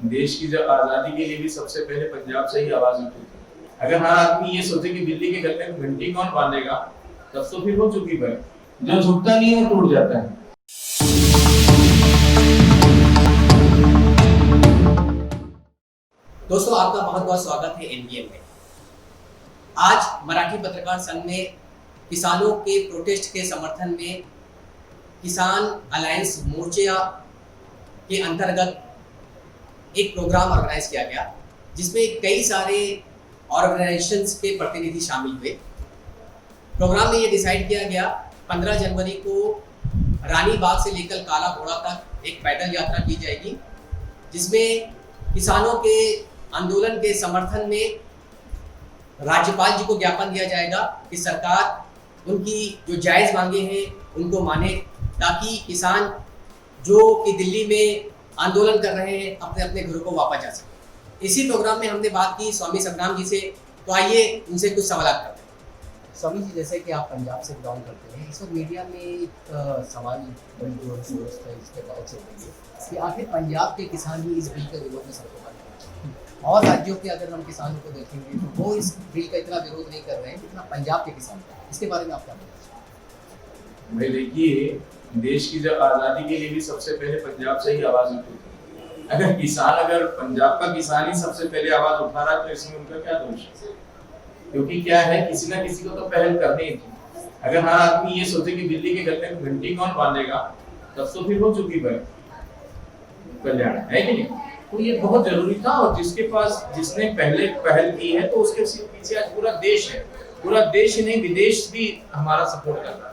देश की जब आजादी के लिए भी सबसे पहले पंजाब से ही आवाज उठी थी। अगर हर आदमी ये सोचे कि दिल्ली के गले में घंटी कौन बांधेगा, तब तो फिर हो चुकी बात। जो झुकता नहीं है वो टूट जाता है। दोस्तों, आपका बहुत बहुत स्वागत है एनबीएम में। आज मराठी पत्रकार संघ ने किसानों के प्रोटेस्ट के समर्थन में किसान अलायंस मोर्चा के अंतर्गत एक प्रोग्राम ऑर्गेनाइज किया गया, जिसमें कई सारे ऑर्गेनाइजेशंस के प्रतिनिधि शामिल हुए। प्रोग्राम में ये डिसाइड किया गया 15 जनवरी को रानी बाग से लेकर काला घोड़ा तक एक पैदल यात्रा की जाएगी, जिसमें किसानों के आंदोलन के समर्थन में राज्यपाल जी को ज्ञापन दिया जाएगा कि सरकार उनकी जो जायज़ मांगे हैं उनको माने, ताकि किसान जो कि दिल्ली में आंदोलन कर रहे हैं अपने अपने घरों को वापस जा सके। इसी प्रोग्राम में हमने बात की स्वामी संग्राम जी से, तो आइए उनसे कुछ सवाल करते हैं। स्वामी जी, जैसे कि आप पंजाब से बिलोंग करते हैं, इस वक्त मीडिया में एक सवाल बड़ी जोर शोर से इसके बारे चल रही है कि आखिर पंजाब के किसान ही इस बिल के विरोध में सड़कों पर हैं, और राज्यों के अगर हम किसानों को देखेंगे तो वो इस बिल का इतना विरोध नहीं कर रहे हैं जितना पंजाब के किसान का। इसके बारे में आप क्या बोलते हैं? भाई देखिए, देश की जब आजादी के लिए भी सबसे पहले पंजाब से ही आवाज उठी थी। अगर पंजाब का किसान ही सबसे पहले आवाज उठा रहा है तो इसमें उनका क्या दोष है? क्योंकि क्या है, किसी ना किसी को तो पहल करनी थी। अगर हर आदमी ये सोचे कि दिल्ली के गले में घंटी कौन बांधेगा, तब तो फिर हो चुकी बात कल्याण, है कि नहीं? तो ये बहुत जरूरी था, और जिसने पहले पहल की है तो उसके पीछे आज पूरा देश है। पूरा देश ही नहीं, विदेश भी हमारा सपोर्ट कर रहा है।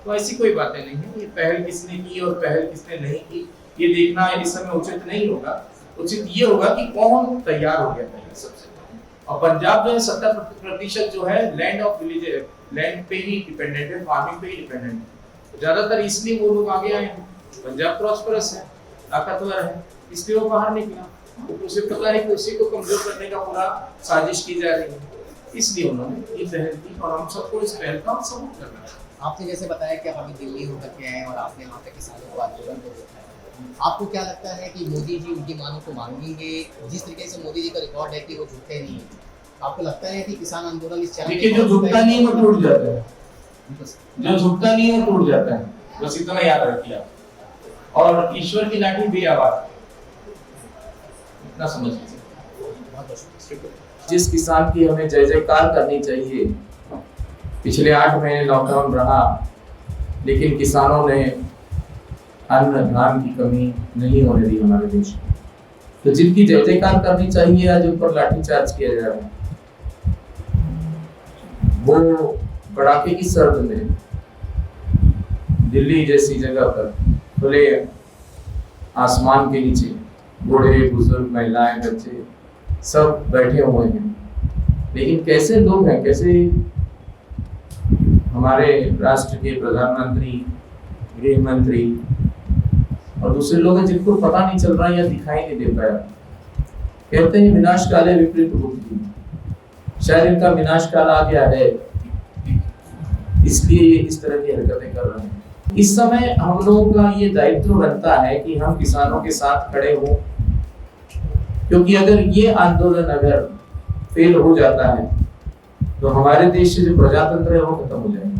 तो ऐसी कोई बातें नहीं है। ये पहल किसने की और पहल किसने नहीं की, ये देखना इस समय उचित नहीं होगा। उचित ये होगा कि कौन तैयार हो गया पहले सबसे पहले। और पंजाब जो है 70% जो है लैंड पे ही डिपेंडेंट है, फार्मिंग पे ही डिपेंडेंट है। ज्यादातर इसलिए वो लोग आगे आए हैं। पंजाब प्रॉस्परस है, ताकतवर है, इसलिए वो बाहर निकला। तो उसे पता है कि उसी को कमजोर करने का पूरा साजिश की जा रही है, इसलिए उन्होंने ये पहल की, और हम सबको इस पहल का सपोर्ट करना चाहिए। आपने जैसे बताया कि आप अभी दिल्ली होकर के आए और आपने वहाँ पे किसानों को आंदोलन को देखा है, आपको क्या लगता है कि मोदी जी उनकी मांगों को मांगेंगे? जिस तरीके से मोदी जी का रिकॉर्ड है कि वो झुकते नहीं है, आपको लगता है कि किसान आंदोलन इस चरण देखिए, जो झुकता नहीं है वो टूट जाता है। जो झुकता नहीं है वो टूट जाता है, बस इतना याद रखिए आप। और ईश्वर की लाठी भी आवाज, इतना समझ लीजिए। जिस किसान की हमें जय जयकार करनी चाहिए, पिछले 8 महीने लॉकडाउन रहा, लेकिन किसानों ने अन्न धान की कमी नहीं होने दी हमारे देश में। तो जिनकी जय जयकार करनी चाहिए, आज उन पर लाठीचार्ज किया जा रहा है। वो कड़ाके की सर्द में दिल्ली जैसी जगह पर खुले आसमान के नीचे बूढ़े बुजुर्ग महिलाएं बच्चे सब बैठे हुए हैं। लेकिन कैसे लोग हैं, कैसे हमारे राष्ट्र के प्रधानमंत्री, गृह मंत्री और दूसरे लोग हैं जिनको पता नहीं चल रहा या दिखाई नहीं दे पाया। कहते हैं विनाश काले विपरीत बुद्धि, शायद इनका विनाश काल आ गया है, इसलिए इस तरह की हरकतें कर रहे हैं। इस समय हम लोगों का ये दायित्व बनता है कि हम किसानों के साथ खड़े हों, क्योंकि अगर ये आंदोलन अगर फेल हो जाता है तो हमारे देश से जो प्रजातंत्र है वो खत्म हो जाएगा।